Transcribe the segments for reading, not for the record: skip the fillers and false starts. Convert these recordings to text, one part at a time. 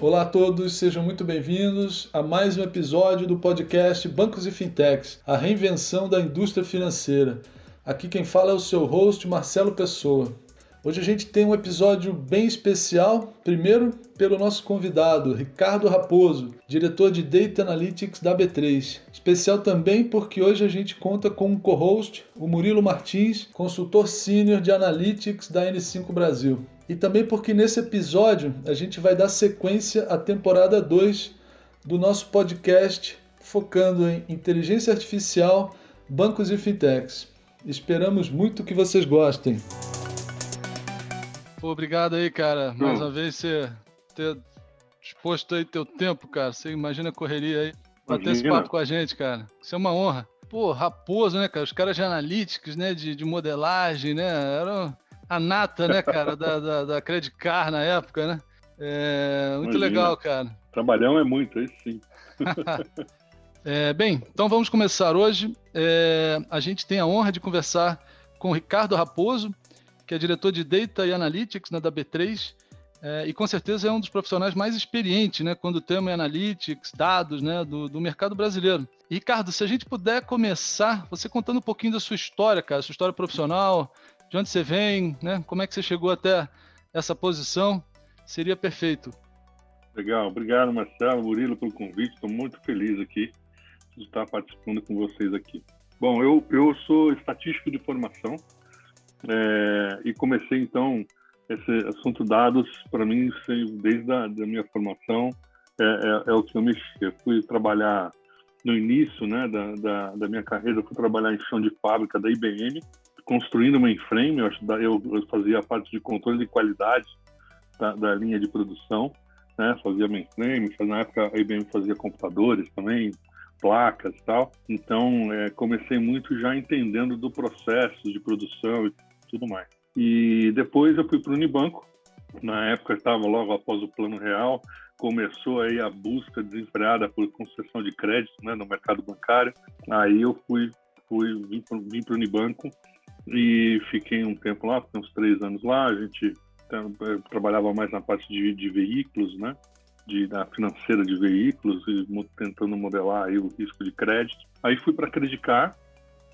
Olá a todos, sejam muito bem-vindos a mais um episódio do podcast Bancos e Fintechs, a reinvenção da indústria financeira. Aqui quem fala é o seu host, Marcelo Pessoa. Hoje a gente tem um episódio bem especial, primeiro pelo nosso convidado, Ricardo Raposo, diretor de Data Analytics da B3. Especial também porque hoje a gente conta com um co-host, o Murilo Martins, consultor sênior de Analytics da N5 Brasil. E também porque nesse episódio a gente vai dar sequência à temporada 2 do nosso podcast focando em inteligência artificial, bancos e fintechs. Esperamos muito que vocês gostem. Pô, obrigado aí, cara. Mais uma vez você ter exposto aí teu tempo, cara. Você imagina a correria aí. Bater esse papo com a gente, cara. Isso é uma honra. Pô, Raposo, né, cara? Os caras de analytics, né? De modelagem, né? Eram a nata, né, cara, da Credit Car na época, né? Muito legal, cara. Trabalhão é muito, isso sim. Bem, então vamos começar hoje. A gente tem a honra de conversar com o Ricardo Raposo, que é diretor de Data e Analytics da B3, e com certeza é um dos profissionais mais experientes, né, quando o tema é Analytics, dados, né, do mercado brasileiro. E, Ricardo, se a gente puder começar, você contando um pouquinho da sua história, cara, sua história profissional, de onde você vem, né? Como é que você chegou até essa posição? Seria perfeito. Legal, obrigado Marcelo, Murilo pelo convite, estou muito feliz aqui de estar participando com vocês aqui. Bom, eu sou estatístico de formação e comecei então esse assunto dados para mim desde a da minha formação é o que eu mexi. Eu fui trabalhar no início, né, da minha carreira, eu fui trabalhar em chão de fábrica da IBM, construindo mainframe. Eu fazia a parte de controle de qualidade da linha de produção, né? Fazia mainframe, na época a IBM fazia computadores também, placas e tal. Então, comecei muito já entendendo do processo de produção e tudo mais. E depois eu fui para o Unibanco. Na época estava logo após o Plano Real, começou aí a busca desenfreada por concessão de crédito, né, no mercado bancário. Aí eu vim para o Unibanco e fiquei um tempo lá, fiquei uns 3 anos lá. A gente trabalhava mais na parte de veículos, né, da financeira de veículos, e tentando modelar aí o risco de crédito. Aí fui para a Credit Car,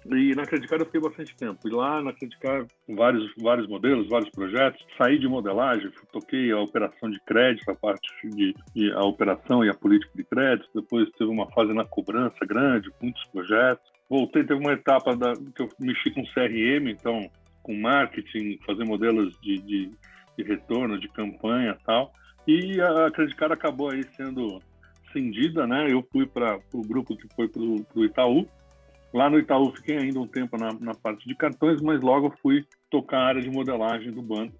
e na Credit Car eu fiquei bastante tempo. E lá na Credit Car, vários modelos, vários projetos. Saí de modelagem, toquei a operação de crédito, a parte a operação e a política de crédito. Depois teve uma fase na cobrança grande, muitos projetos. Voltei, teve uma etapa que eu mexi com CRM, então com marketing, fazer modelos de retorno, de campanha e tal. E a Credit Car acabou aí sendo cindida, né? Eu fui para o grupo que foi para o Itaú. Lá no Itaú fiquei ainda um tempo na parte de cartões, mas logo fui tocar a área de modelagem do banco.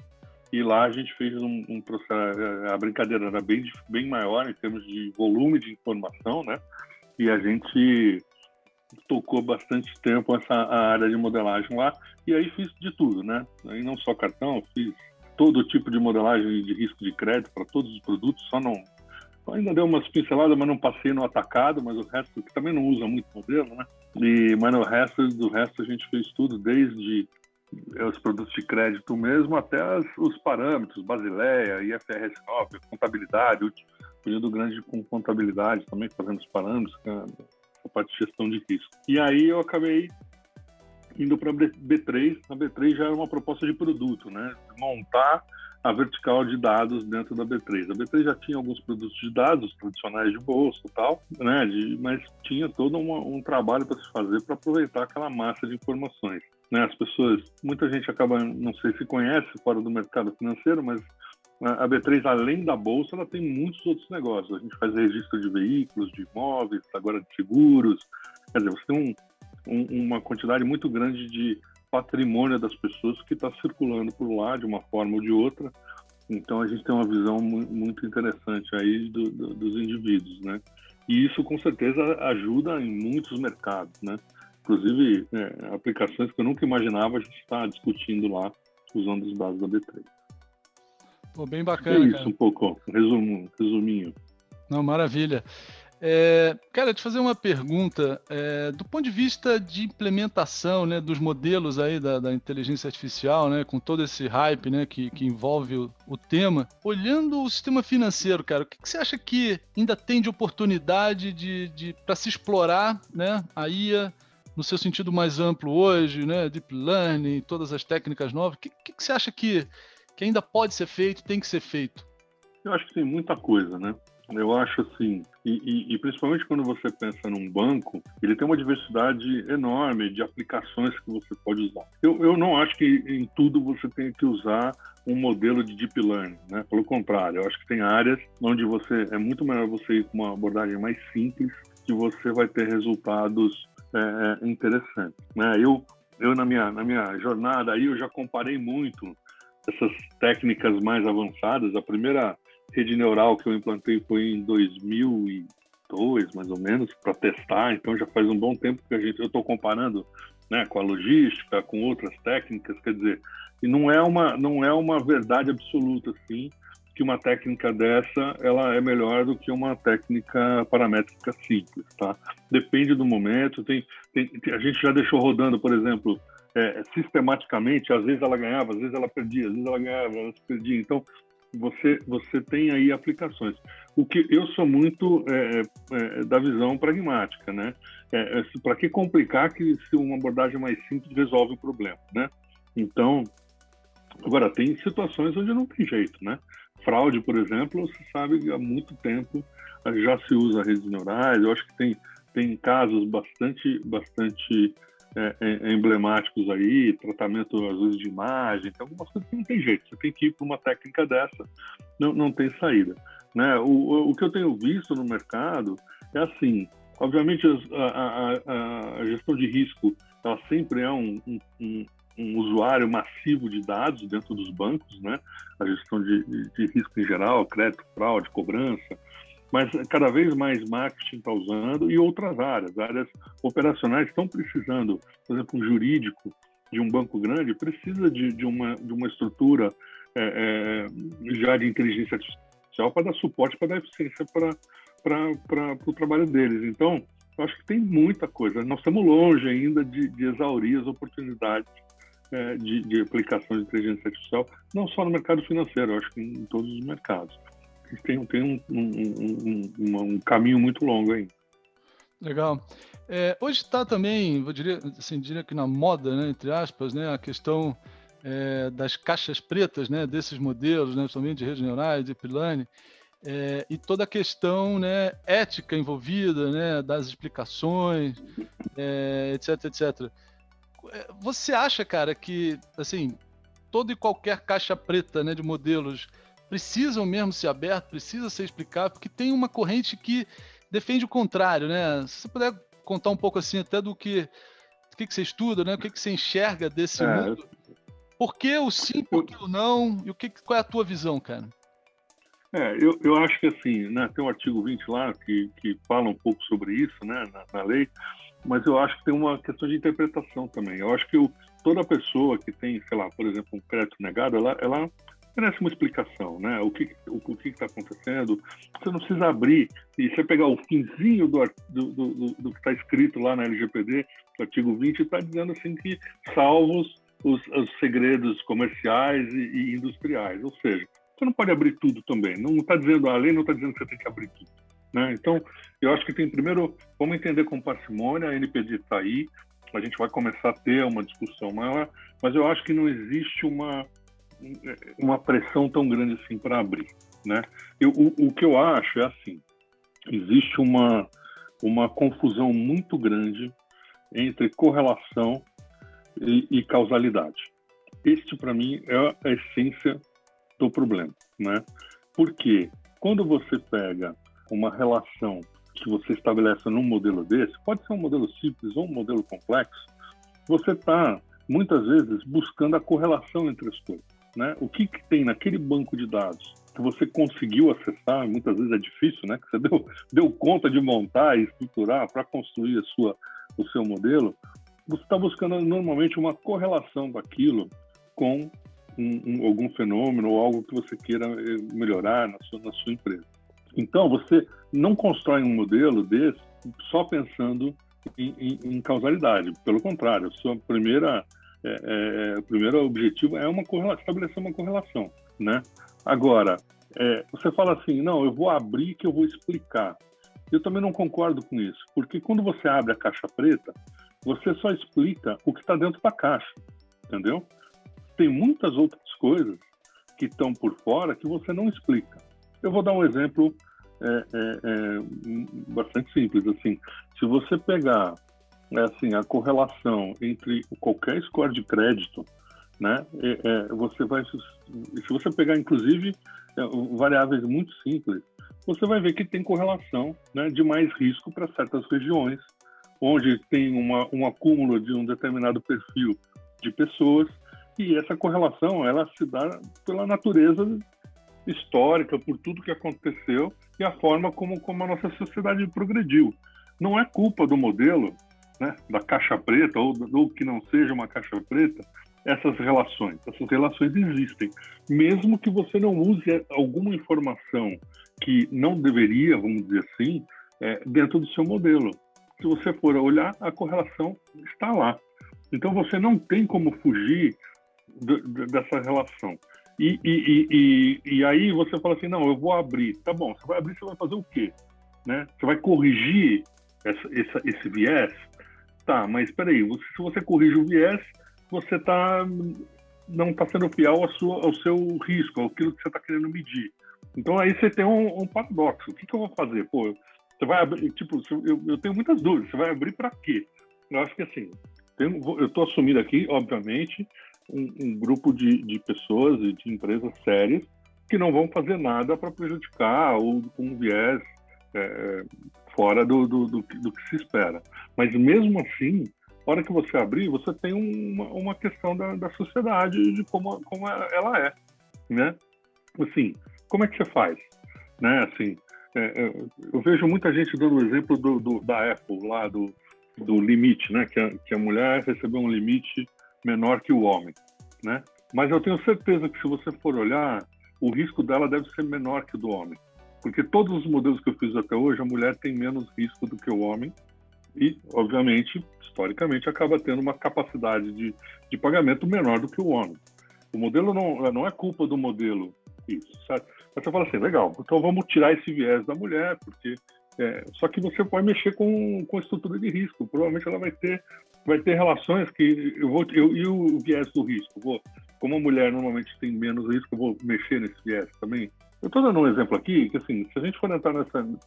E lá a gente fez um processo, a brincadeira era bem maior em termos de volume de informação, né? E a gente tocou bastante tempo a área de modelagem lá. E aí fiz de tudo, né? Aí não só cartão, fiz todo tipo de modelagem de risco de crédito para todos os produtos, ainda deu umas pinceladas, mas não passei no atacado, mas o resto, que também não usa muito modelo, né? Mas do resto a gente fez tudo, desde os produtos de crédito mesmo até os parâmetros, Basileia, IFRS 9, contabilidade, o período grande com contabilidade também, fazendo os parâmetros, a parte de gestão de risco. E aí eu acabei indo para a B3. A B3 já era uma proposta de produto, né? Montar a vertical de dados dentro da B3. A B3 já tinha alguns produtos de dados tradicionais de bolsa e tal, né? Mas tinha todo um trabalho para se fazer para aproveitar aquela massa de informações, né? As pessoas, muita gente acaba, não sei se conhece fora do mercado financeiro, mas a B3, além da bolsa, ela tem muitos outros negócios. A gente faz registro de veículos, de imóveis, agora de seguros. Quer dizer, você tem uma quantidade muito grande de patrimônio das pessoas que está circulando por lá de uma forma ou de outra. Então a gente tem uma visão muito interessante aí dos indivíduos, né? E isso com certeza ajuda em muitos mercados, né? Inclusive aplicações que eu nunca imaginava a gente está discutindo lá usando os dados da B3. Pô, bem bacana, é isso, cara. Um pouco, resuminho. Não, maravilha. Cara, te fazer uma pergunta. Do ponto de vista de implementação, né, dos modelos aí da inteligência artificial, né, com todo esse hype, né, que envolve o tema, olhando o sistema financeiro, cara, o que você acha que ainda tem de oportunidade para se explorar, né, a IA no seu sentido mais amplo hoje, né, deep learning, todas as técnicas novas? O que você acha que ainda pode ser feito, tem que ser feito? Eu acho que tem muita coisa, né? Eu acho assim, e principalmente quando você pensa num banco, ele tem uma diversidade enorme de aplicações que você pode usar. Eu não acho que em tudo você tem que usar um modelo de deep learning, né? Pelo contrário, eu acho que tem áreas onde é muito melhor você ir com uma abordagem mais simples, que você vai ter resultados interessantes, né? Eu na minha jornada aí eu já comparei muito essas técnicas mais avançadas. A primeira rede neural que eu implantei foi em 2002, mais ou menos, para testar. Então já faz um bom tempo que eu estou comparando, né, com a logística, com outras técnicas. Quer dizer, e não é uma verdade absoluta assim que uma técnica dessa ela é melhor do que uma técnica paramétrica simples, tá? Depende do momento. A gente já deixou rodando, por exemplo, sistematicamente. Às vezes ela ganhava, às vezes ela perdia, às vezes ela ganhava, ela perdia. Então você tem aí aplicações. O que eu sou muito da visão pragmática, né? Para que complicar se uma abordagem mais simples resolve o problema, né? Então, agora tem situações onde não tem jeito, né? Fraude, por exemplo, você sabe que há muito tempo já se usa redes neurais. Eu acho que tem casos bastante emblemáticos aí, tratamento às vezes de imagem, tem algumas coisas que não tem jeito, você tem que ir para uma técnica dessa, não tem saída, né? O que eu tenho visto no mercado é assim, obviamente a gestão de risco, ela sempre é um usuário massivo de dados dentro dos bancos, né? A gestão de risco em geral, crédito, fraude, cobrança, mas cada vez mais marketing está usando e outras áreas operacionais estão precisando. Por exemplo, um jurídico de um banco grande precisa de uma estrutura já de inteligência artificial para dar suporte, para dar eficiência para o trabalho deles. Então, eu acho que tem muita coisa. Nós estamos longe ainda de exaurir as oportunidades de aplicação de inteligência artificial, não só no mercado financeiro, eu acho que em todos os mercados. Tem um caminho muito longo aí. Legal. Hoje está também, eu diria que na moda, né, entre aspas, né, a questão das caixas pretas, né, desses modelos, né, principalmente de redes neurais, deep learning, e toda a questão, né, ética envolvida, né, das explicações, etc, etc. Você acha, cara, que assim, toda e qualquer caixa preta, né, de modelos precisam mesmo ser abertos, precisa ser explicado, porque tem uma corrente que defende o contrário, né? Se você puder contar um pouco assim até do que você estuda, né? O que você enxerga desse mundo? Por que o sim, por que o não? E qual é a tua visão, cara? Eu acho que assim, né, tem o artigo 20 lá que fala um pouco sobre isso, né, na lei, mas eu acho que tem uma questão de interpretação também. Eu acho que toda pessoa que tem, sei lá, por exemplo, um crédito negado, ela merece uma explicação, né? O que está acontecendo? Você não precisa abrir e você pegar o finzinho do que está escrito lá na LGPD, no artigo 20, está dizendo assim que salvos os segredos comerciais e industriais, ou seja, você não pode abrir tudo também. Não está dizendo, a lei não está dizendo que você tem que abrir tudo, né? Então, eu acho que primeiro, vamos entender com parcimônia, a NPD está aí, a gente vai começar a ter uma discussão maior, mas eu acho que não existe uma pressão tão grande assim para abrir, né? O que eu acho é assim, existe uma confusão muito grande entre correlação e causalidade. Este, para mim, é a essência do problema, né? Porque quando você pega uma relação que você estabelece num modelo desse, pode ser um modelo simples ou um modelo complexo, você está, muitas vezes, buscando a correlação entre as coisas, né? O que tem naquele banco de dados que você conseguiu acessar, muitas vezes é difícil, né? Que você deu conta de montar e estruturar para construir o seu modelo, você está buscando normalmente uma correlação daquilo com algum fenômeno ou algo que você queira melhorar na sua empresa. Então, você não constrói um modelo desse só pensando em causalidade. Pelo contrário, o primeiro objetivo é estabelecer uma correlação, né? Agora, você fala assim, não, eu vou abrir que eu vou explicar. Eu também não concordo com isso, porque quando você abre a caixa preta, você só explica o que está dentro da caixa, entendeu? Tem muitas outras coisas que estão por fora que você não explica. Eu vou dar um exemplo bastante simples, assim. Se você pegar assim, a correlação entre qualquer score de crédito, né, se você pegar, inclusive, variáveis muito simples, você vai ver que tem correlação, né, de mais risco para certas regiões, onde tem um acúmulo de um determinado perfil de pessoas, e essa correlação ela se dá pela natureza histórica, por tudo que aconteceu e a forma como a nossa sociedade progrediu. Não é culpa do modelo, né, da caixa preta ou que não seja uma caixa preta, essas relações existem. Mesmo que você não use alguma informação que não deveria, vamos dizer assim, dentro do seu modelo. Se você for olhar, a correlação está lá. Então você não tem como fugir dessa relação. E aí você fala assim, não, eu vou abrir. Tá bom, você vai abrir, você vai fazer o quê? Né? Você vai corrigir esse viés? Tá, mas espera aí, se você corrige o viés, você não está sendo fiel ao seu risco, àquilo que você está querendo medir. Então aí você tem um paradoxo. O que eu vou fazer? Pô, você vai abrir, tipo, eu tenho muitas dúvidas. Você vai abrir para quê? Eu acho que assim, eu estou assumindo aqui, obviamente, um grupo de pessoas e de empresas sérias que não vão fazer nada para prejudicar ou com um viés fora do que se espera. Mas mesmo assim, na hora que você abrir, você tem uma questão da sociedade, de como ela é, né? Assim, como é que você faz? Né? Assim, eu vejo muita gente dando o exemplo da Apple, lá do limite, né? Que a mulher recebeu um limite menor que o homem, né? Mas eu tenho certeza que se você for olhar, o risco dela deve ser menor que o do homem. Porque todos os modelos que eu fiz até hoje, a mulher tem menos risco do que o homem e, obviamente, historicamente, acaba tendo uma capacidade de pagamento menor do que o homem. O modelo não é culpa do modelo isso, certo? Mas você fala assim, legal, então vamos tirar esse viés da mulher, porque só que você pode mexer com a estrutura de risco. Provavelmente ela vai ter relações que e o viés do risco. Como a mulher normalmente tem menos risco, eu vou mexer nesse viés também. Eu estou dando um exemplo aqui, que assim, se a gente for entrar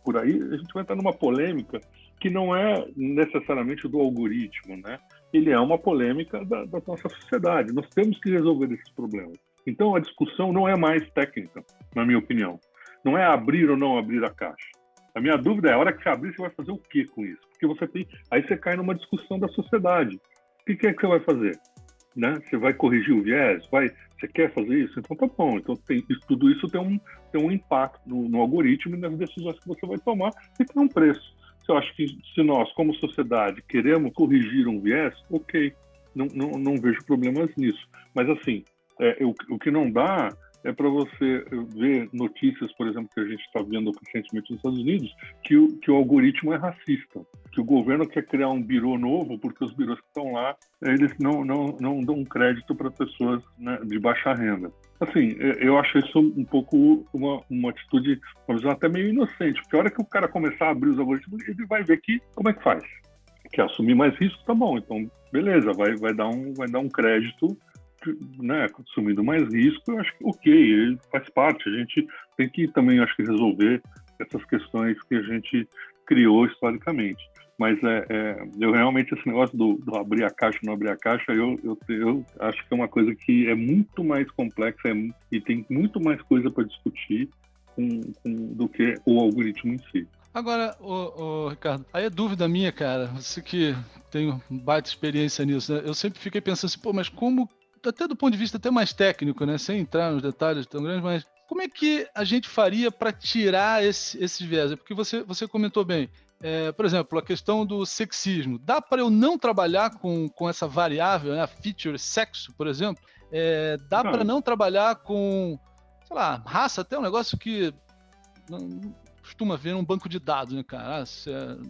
por aí, a gente vai entrar numa polêmica que não é necessariamente do algoritmo, né? Ele é uma polêmica da nossa sociedade. Nós temos que resolver esses problemas. Então, a discussão não é mais técnica, na minha opinião. Não é abrir ou não abrir a caixa. A minha dúvida é, a hora que você abrir, você vai fazer o quê com isso? Porque aí você cai numa discussão da sociedade. O que é que você vai fazer? Né? Você vai corrigir o viés? Você quer fazer isso? Então tá bom. Então tudo isso tem um impacto no algoritmo e nas decisões que você vai tomar e tem um preço. Eu acho que se nós, como sociedade, queremos corrigir um viés, ok, não vejo problemas nisso. Mas assim, o que não dá é para você ver notícias, por exemplo, que a gente está vendo recentemente nos Estados Unidos, que o algoritmo é racista, que o governo quer criar um birô novo porque os birôs que estão lá, eles não dão crédito para pessoas, né, de baixa renda. Assim, eu acho isso um pouco uma atitude, uma visão até meio inocente, porque a hora que o cara começar a abrir os algoritmos, ele vai ver que, como é que faz? Quer assumir mais risco? Tá bom, então beleza, vai dar um crédito, né, assumindo mais risco. Eu acho que ok, faz parte. A gente tem que também, acho que, resolver essas questões que a gente criou historicamente. Mas eu realmente, esse negócio do abrir a caixa ou não abrir a caixa, eu acho que é uma coisa que é muito mais complexa e tem muito mais coisa para discutir do que o algoritmo em si. Agora, Ricardo, aí é dúvida minha, cara, você que tem baita experiência nisso, né? Eu sempre fiquei pensando assim, mas como, até do ponto de vista até mais técnico, né, sem entrar nos detalhes tão grandes, mas como é que a gente faria para tirar esses viés? Porque você comentou bem, por exemplo, a questão do sexismo. Dá para eu não trabalhar com essa variável, né, a feature sexo, por exemplo? Dá para não trabalhar com, sei lá, raça, até um negócio que costuma ver num banco de dados, né, cara?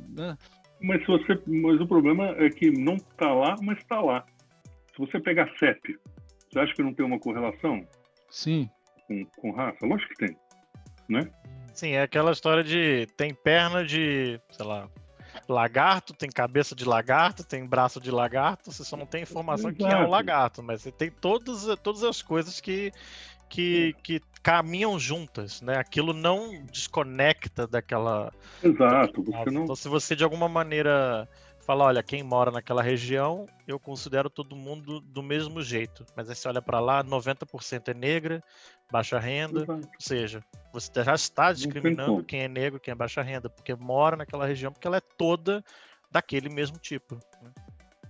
Né? Mas o problema é que não está lá, mas está lá. Se você pegar CEP, você acha que não tem uma correlação? Sim. Com raça? Lógico que tem, né? Sim, é aquela história de tem perna de, sei lá, lagarto, tem cabeça de lagarto, tem braço de lagarto, você só não tem informação que é um lagarto, mas você tem todas as coisas que caminham juntas, né? Aquilo não desconecta daquela... Exato. Então, se você de alguma maneira fala, olha, quem mora naquela região, eu considero todo mundo do mesmo jeito. Mas aí você olha para lá, 90% é negra, baixa renda, Exato. ou seja, você já está discriminando quem é negro, quem é baixa renda, porque mora naquela região, porque ela é toda daquele mesmo tipo. Né?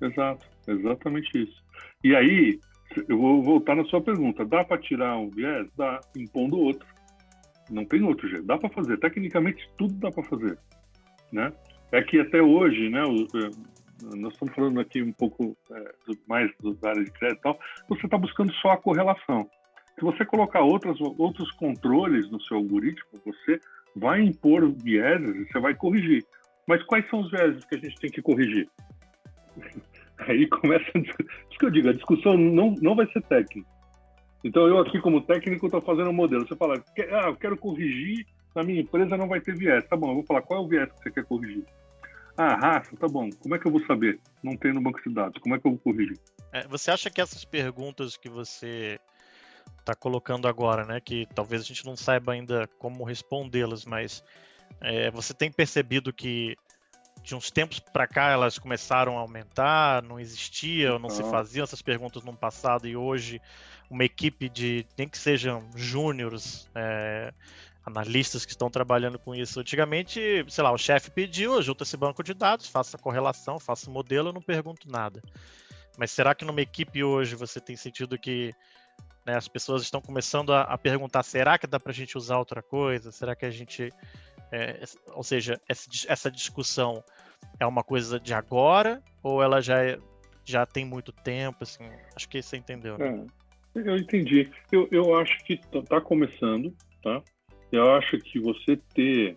Exato, exatamente isso. E aí, eu vou voltar na sua pergunta. Dá para tirar um viés? Dá, impondo outro. Não tem outro jeito. Dá para fazer. Tecnicamente, tudo dá para fazer. Né? É que até hoje, né, nós estamos falando aqui um pouco mais da área de crédito e tal, você está buscando só a correlação. Se você colocar outros controles no seu algoritmo, você vai impor vieses e você vai corrigir. Mas quais são os vieses que a gente tem que corrigir? Aí começa isso que eu digo, a discussão não vai ser técnica. Então eu aqui como técnico estou fazendo um modelo. Você fala, eu quero corrigir, na minha empresa não vai ter viés. Tá bom, eu vou falar, qual é o viés que você quer corrigir? Raça, tá bom. Como é que eu vou saber? Não tem no banco de dados. Como é que eu vou corrigir? Você acha que essas perguntas que você está colocando agora, né, que talvez a gente não saiba ainda como respondê-las, mas você tem percebido que de uns tempos para cá elas começaram a aumentar, não existia, ou não se faziam essas perguntas no passado e hoje uma equipe de, nem que sejam júniores, analistas que estão trabalhando com isso. Antigamente, sei lá, o chefe pediu, junta esse banco de dados, faça a correlação, faça o modelo, eu não pergunto nada. Mas será que numa equipe hoje você tem sentido que as pessoas estão começando a perguntar, será que dá para a gente usar outra coisa? Será que a gente... ou seja, essa discussão é uma coisa de agora ou ela já tem muito tempo? Assim, acho que você entendeu, né? Eu entendi. Eu acho que está começando, tá? Eu acho que você ter,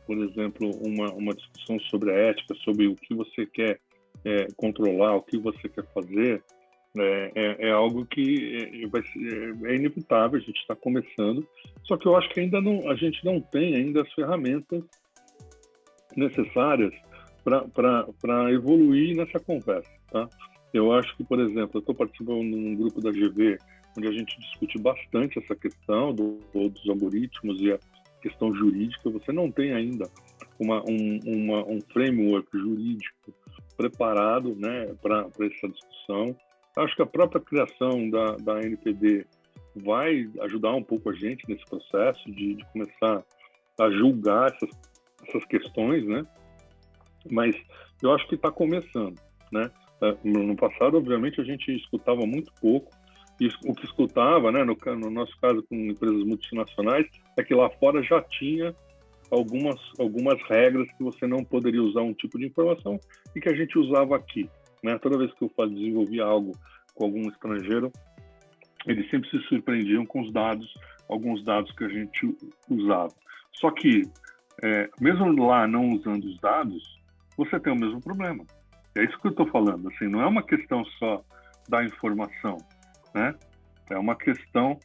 por exemplo, uma discussão sobre a ética, sobre o que você quer controlar, o que você quer fazer, é algo que é inevitável, a gente está começando, só que eu acho que a gente não tem ainda as ferramentas necessárias para evoluir nessa conversa, tá? Eu acho que, por exemplo, eu estou participando num grupo da GV, onde a gente discute bastante essa questão dos algoritmos e a questão jurídica. Você não tem ainda um framework jurídico preparado, né, para essa discussão. Acho que a própria criação da NPD vai ajudar um pouco a gente nesse processo de começar a julgar essas questões, né? Mas eu acho que está começando, né? No passado, obviamente, a gente escutava muito pouco. E o que escutava, né, no nosso caso com empresas multinacionais, é que lá fora já tinha algumas regras que você não poderia usar um tipo de informação e que a gente usava aqui. Né? Toda vez que eu desenvolvia algo com algum estrangeiro, eles sempre se surpreendiam com alguns dados que a gente usava. Só que, mesmo lá não usando os dados, você tem o mesmo problema. É isso que eu estou falando. Assim, não é uma questão só da informação, né? É uma questão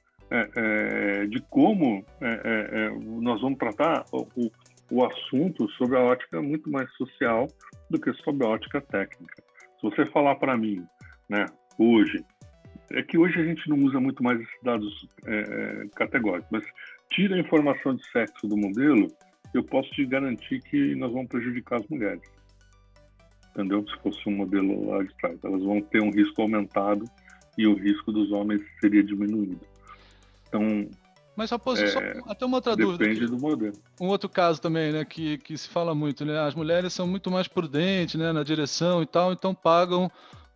de como nós vamos tratar o assunto sobre a ótica muito mais social do que sobre a ótica técnica. Se você falar para mim, né, hoje a gente não usa muito mais esses dados categóricos, mas tira a informação de sexo do modelo, eu posso te garantir que nós vamos prejudicar as mulheres. Entendeu? Se fosse um modelo lá de trás, elas vão ter um risco aumentado e o risco dos homens seria diminuído. Então, mas só até uma outra dúvida. Depende do modelo. Um outro caso também, né, que se fala muito, né? As mulheres são muito mais prudentes, né, na direção e tal, então pagam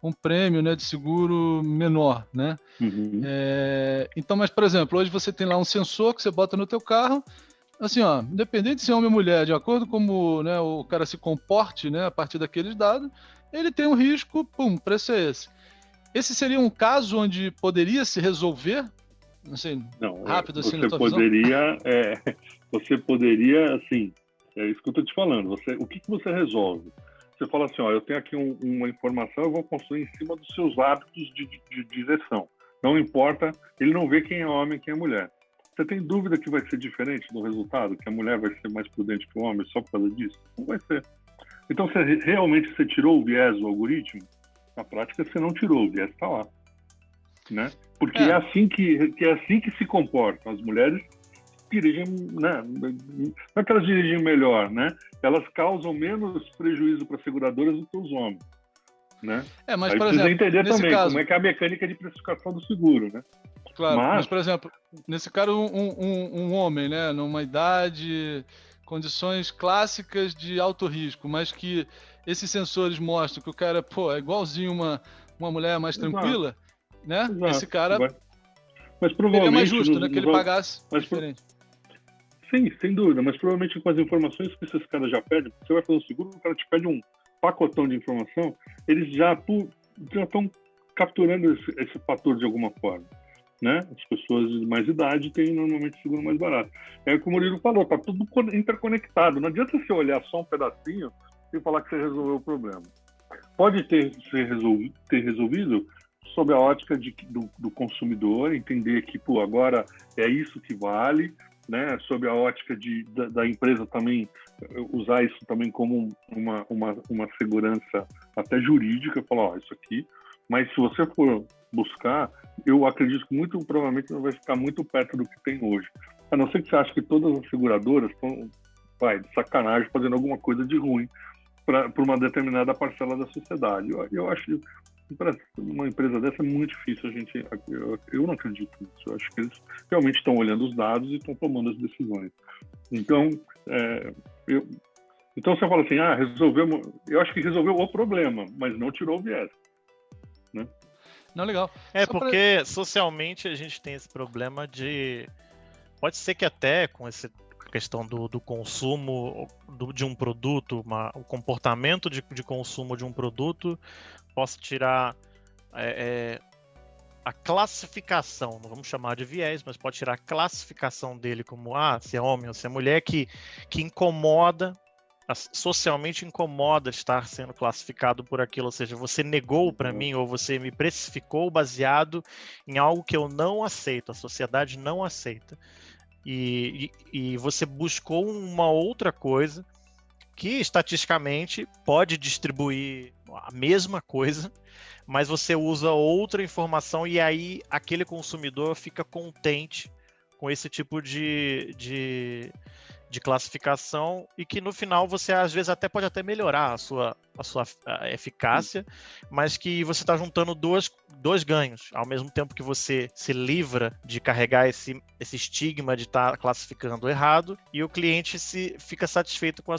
um prêmio, né, de seguro menor, né? Uhum. Então, mas por exemplo, hoje você tem lá um sensor que você bota no teu carro, assim, ó, independente de ser homem ou mulher, de acordo com como, né, o cara se comporte, né, a partir daqueles dados, ele tem um risco, preço é esse. Esse seria um caso onde poderia se resolver Assim, Não, rápido, assim, na você tua poderia, você poderia, assim, é isso que eu estou te falando. O que você resolve? Você fala assim, ó, eu tenho aqui uma informação, eu vou construir em cima dos seus hábitos de direção. Não importa, ele não vê quem é homem e quem é mulher. Você tem dúvida que vai ser diferente do resultado? Que a mulher vai ser mais prudente que o homem só por causa disso? Não vai ser. Então, realmente você tirou o viés do algoritmo? Na prática, você não tirou, o viés está lá. Né? Porque é assim que se comportam. As mulheres dirigem, né? Não é que elas dirigem melhor, né? Elas causam menos prejuízo para as seguradoras do que os homens. Né? Mas, aí por precisa exemplo, entender nesse também caso, como é que é a mecânica de precificação do seguro, né? Claro, mas por exemplo, nesse caso, um homem, né, numa idade, condições clássicas de alto risco, mas que esses sensores mostram que o cara, é igualzinho uma mulher mais tranquila, né? Exato. Esse cara mas provavelmente seria mais justo, né, que ele pagasse diferente. Sim, sem dúvida, mas provavelmente com as informações que esses caras já pedem, você vai fazer um seguro, o cara te pede um pacotão de informação, eles já estão capturando esse fator de alguma forma. Né? As pessoas de mais idade têm normalmente seguro mais barato. É como o Murilo falou, está tudo interconectado. Não adianta você olhar só um pedacinho e falar que você resolveu o problema. Pode ter resolvido sob a ótica do consumidor, entender que agora é isso que vale, né? Sob a ótica da empresa também usar isso também como uma segurança até jurídica, falar, isso aqui. Mas se você for buscar, eu acredito que muito provavelmente não vai ficar muito perto do que tem hoje. A não ser que você ache que todas as seguradoras estão, de sacanagem, fazendo alguma coisa de ruim para uma determinada parcela da sociedade. Eu acho que para uma empresa dessa é muito difícil eu não acredito nisso. Eu acho que eles realmente estão olhando os dados e estão tomando as decisões. Então, então você fala assim, resolvemos. Eu acho que resolveu o problema, mas não tirou o viés. Né? Não, legal. Porque socialmente a gente tem esse problema de... Pode ser que até com essa questão do consumo de um produto, o comportamento de consumo de um produto, possa tirar a classificação, não vamos chamar de viés, mas pode tirar a classificação dele como se é homem ou se é mulher, que incomoda, socialmente incomoda estar sendo classificado por aquilo, ou seja, você negou para mim ou você me precificou baseado em algo que eu não aceito, a sociedade não aceita. E você buscou uma outra coisa que estatisticamente pode distribuir a mesma coisa, mas você usa outra informação e aí aquele consumidor fica contente com esse tipo de classificação e que no final você às vezes pode até melhorar a sua eficácia, mas que você está juntando dois ganhos, ao mesmo tempo que você se livra de carregar esse estigma de estar classificando errado e o cliente fica satisfeito com a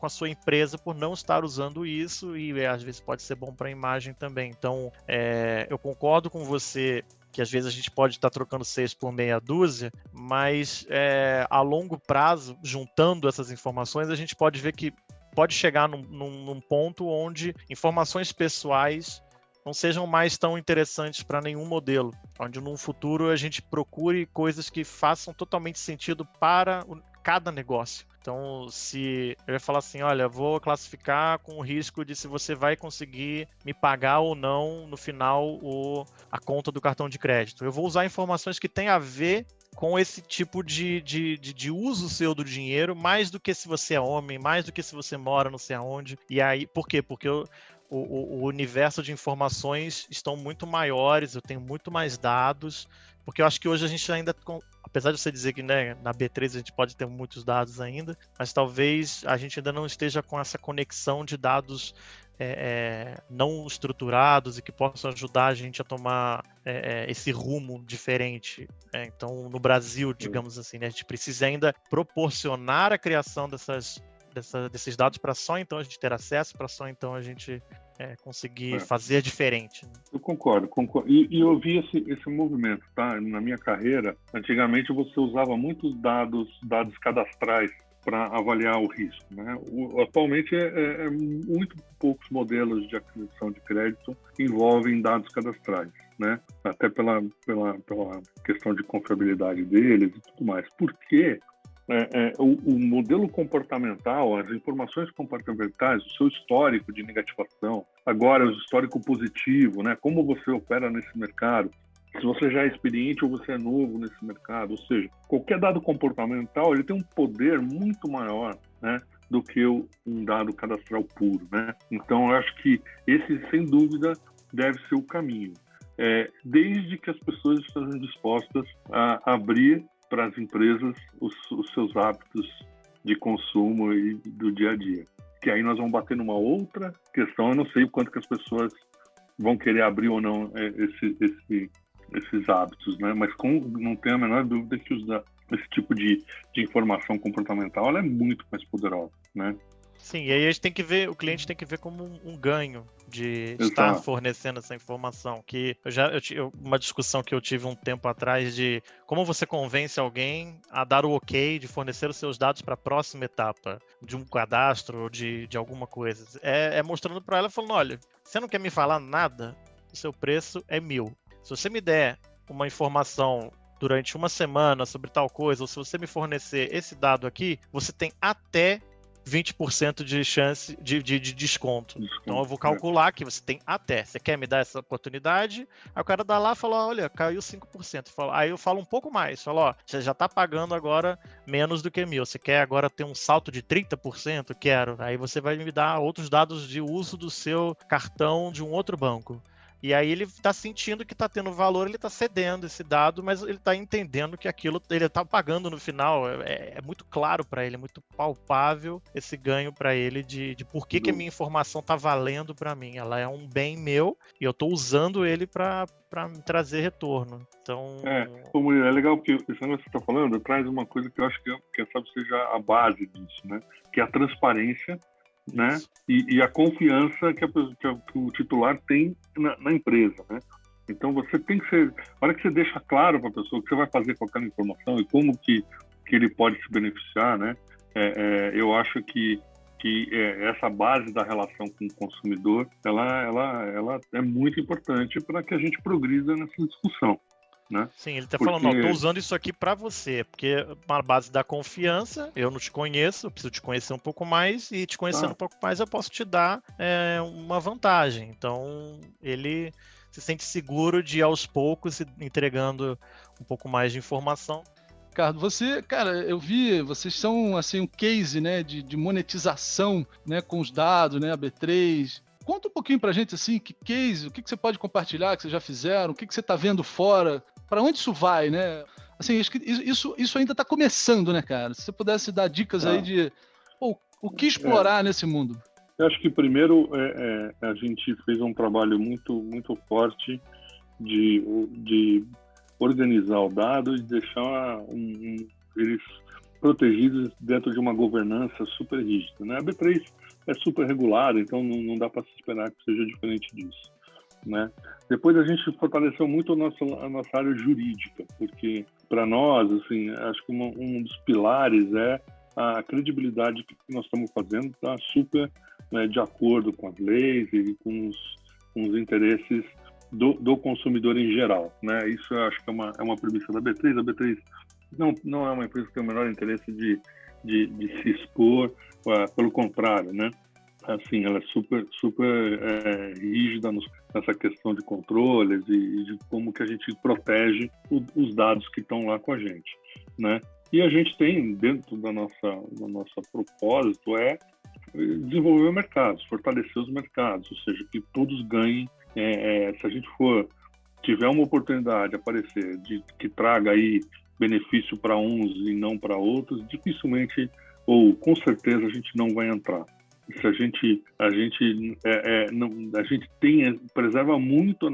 sua empresa por não estar usando isso e às vezes pode ser bom para a imagem também. Então, eu concordo com você que às vezes a gente pode estar trocando 6 por meia dúzia, mas a longo prazo, juntando essas informações, a gente pode ver que pode chegar num ponto onde informações pessoais não sejam mais tão interessantes para nenhum modelo, onde num futuro a gente procure coisas que façam totalmente sentido para cada negócio. Então, se eu ia falar assim, olha, vou classificar com o risco de se você vai conseguir me pagar ou não no final a conta do cartão de crédito. Eu vou usar informações que têm a ver com esse tipo de uso seu do dinheiro, mais do que se você é homem, mais do que se você mora não sei aonde. E aí, por quê? Porque o universo de informações estão muito maiores, eu tenho muito mais dados, porque eu acho que hoje a gente ainda, apesar de você dizer que, né, na B3 a gente pode ter muitos dados ainda, mas talvez a gente ainda não esteja com essa conexão de dados não estruturados e que possam ajudar a gente a tomar esse rumo diferente. Então, no Brasil, digamos assim, né, a gente precisa ainda proporcionar a criação desses dados para só então a gente ter acesso, para só então a gente conseguir fazer diferente. Né? Eu concordo. E eu vi esse movimento, tá? Na minha carreira, antigamente você usava muitos dados cadastrais para avaliar o risco, né? Atualmente muito poucos modelos de aquisição de crédito envolvem dados cadastrais. né? Até pela questão de confiabilidade deles e tudo mais. Porque o modelo comportamental, as informações comportamentais, o seu histórico de negativação, agora o histórico positivo, né? Como você opera nesse mercado, se você já é experiente ou você é novo nesse mercado, ou seja, qualquer dado comportamental ele tem um poder muito maior, né, do que um dado cadastral puro, né? Então, eu acho que esse, sem dúvida, deve ser o caminho, desde que as pessoas estejam dispostas a abrir para as empresas os seus hábitos de consumo e do dia a dia. Que aí nós vamos bater numa outra questão, eu não sei o quanto que as pessoas vão querer abrir ou não esses hábitos, né? Mas não tenho a menor dúvida que esse tipo de informação comportamental ela é muito mais poderosa, né? Sim, e aí o cliente tem que ver como um ganho de Exato. estar fornecendo essa informação. Que uma discussão que eu tive um tempo atrás de como você convence alguém a dar o ok de fornecer os seus dados para a próxima etapa de um cadastro ou de alguma coisa. Mostrando para ela, falando, olha, você não quer me falar nada, o seu preço é 1.000. Se você me der uma informação durante uma semana sobre tal coisa, ou se você me fornecer esse dado aqui, você tem até 20% de chance de desconto. Então eu vou calcular que você tem até. Você quer me dar essa oportunidade? Aí o cara dá lá e fala, olha, caiu 5%. Aí eu falo um pouco mais. Falo, ó, você já está pagando agora menos do que 1.000. Você quer agora ter um salto de 30%? Quero. Aí você vai me dar outros dados de uso do seu cartão de um outro banco. E aí ele está sentindo que está tendo valor, ele está cedendo esse dado, mas ele está entendendo que aquilo ele está pagando no final. É muito claro para ele, é muito palpável esse ganho para ele de por que a minha informação está valendo para mim. Ela é um bem meu e eu estou usando ele para me trazer retorno. Então... É legal porque esse negócio que você está falando traz uma coisa que eu acho que seja a base disso, né? Que é a transparência, né? E a confiança que o titular tem na empresa, né? Então você tem que ser, a hora que você deixa claro para a pessoa o que você vai fazer com aquela informação e como que ele pode se beneficiar, né? Eu acho que essa base da relação com o consumidor, ela é muito importante para que a gente progrida nessa discussão. Né? Sim, ele está falando, não, estou usando isso aqui para você, porque uma base da confiança, eu não te conheço, eu preciso te conhecer um pouco mais, e te conhecendo um pouco mais eu posso te dar uma vantagem. Então, ele se sente seguro de, aos poucos, entregando um pouco mais de informação. Ricardo, eu vi, vocês são assim, um case, né, de monetização, né, com os dados, né, a B3. Conta um pouquinho pra gente, assim, que case, o que você pode compartilhar, que vocês já fizeram, o que você tá vendo fora, para onde isso vai, né? Assim, acho que isso ainda tá começando, né, cara? Se você pudesse dar dicas aí de o que explorar nesse mundo. Eu acho que primeiro a gente fez um trabalho muito, muito forte de organizar o dado e deixar eles protegidos dentro de uma governança super rígida, né? A B3 é super regulada, então não dá para se esperar que seja diferente disso, né? Depois a gente fortaleceu muito a nossa área jurídica, porque para nós, assim, acho que um dos pilares é a credibilidade que nós estamos fazendo está super, né, de acordo com as leis e com os interesses do consumidor em geral, né? Isso eu acho que é uma premissa da B3. A B3 não é uma empresa que tem o menor interesse de se expor, pelo contrário, né? Assim, ela é super rígida nessa questão de controles e de como que a gente protege os dados que estão lá com a gente, né? E a gente tem, dentro da nossa propósito, desenvolver mercados, fortalecer os mercados, ou seja, que todos ganhem. Se a gente tiver uma oportunidade de aparecer, que traga aí benefício para uns e não para outros, dificilmente, ou com certeza, a gente não vai entrar. Se a gente preserva muito a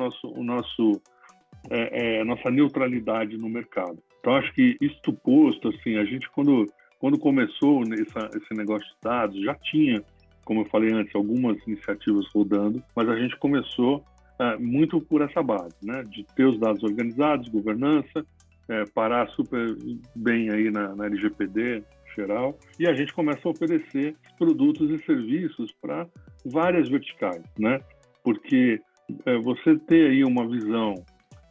nossa neutralidade no mercado. Então, acho que isto posto, assim, a gente quando começou esse negócio de dados, já tinha, como eu falei antes, algumas iniciativas rodando, mas a gente começou muito por essa base, né, de ter os dados organizados, governança, parar super bem aí na LGPD geral, e a gente começa a oferecer produtos e serviços para várias verticais, né? Porque você ter aí uma visão,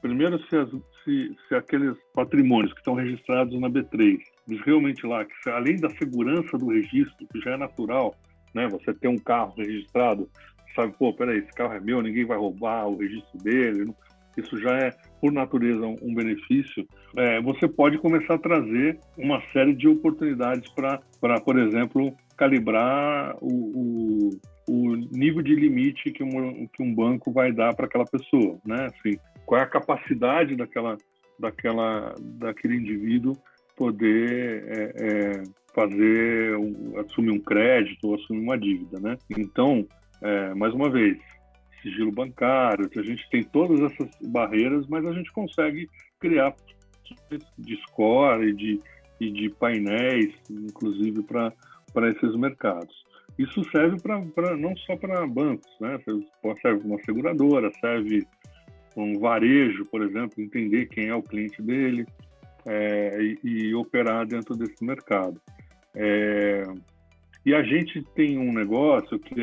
primeiro se aqueles patrimônios que estão registrados na B3, eles realmente lá, que além da segurança do registro, que já é natural, né, você ter um carro registrado, sabe, pô, peraí, esse carro é meu, ninguém vai roubar o registro dele, isso já é, por natureza, um benefício, você pode começar a trazer uma série de oportunidades para, por exemplo, calibrar o nível de limite que um banco vai dar para aquela pessoa, né? Assim, qual é a capacidade daquele indivíduo poder assumir um crédito ou assumir uma dívida, né? Então, mais uma vez, sigilo bancário, a gente tem todas essas barreiras, mas a gente consegue criar de score e de painéis, inclusive para esses mercados. Isso serve não só para bancos, né? Serve para uma seguradora, serve para um varejo, por exemplo, entender quem é o cliente dele e operar dentro desse mercado. E a gente tem um negócio que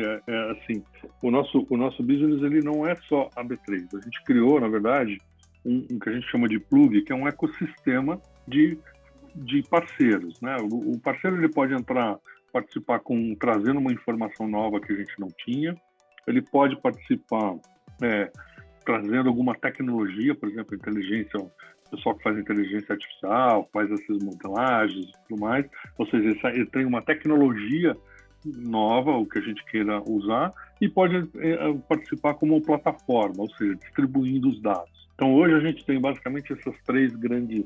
assim, o nosso business ele não é só a B3. A gente criou, na verdade, um que a gente chama de plug, que é um ecossistema de parceiros, né? O parceiro ele pode participar trazendo uma informação nova que a gente não tinha. Ele pode participar trazendo alguma tecnologia, por exemplo, inteligência, o pessoal que faz inteligência artificial, faz essas modelagens e tudo mais. Ou seja, ele tem uma tecnologia nova, o que a gente queira usar, e pode participar como plataforma, ou seja, distribuindo os dados. Então, hoje a gente tem basicamente essas três grandes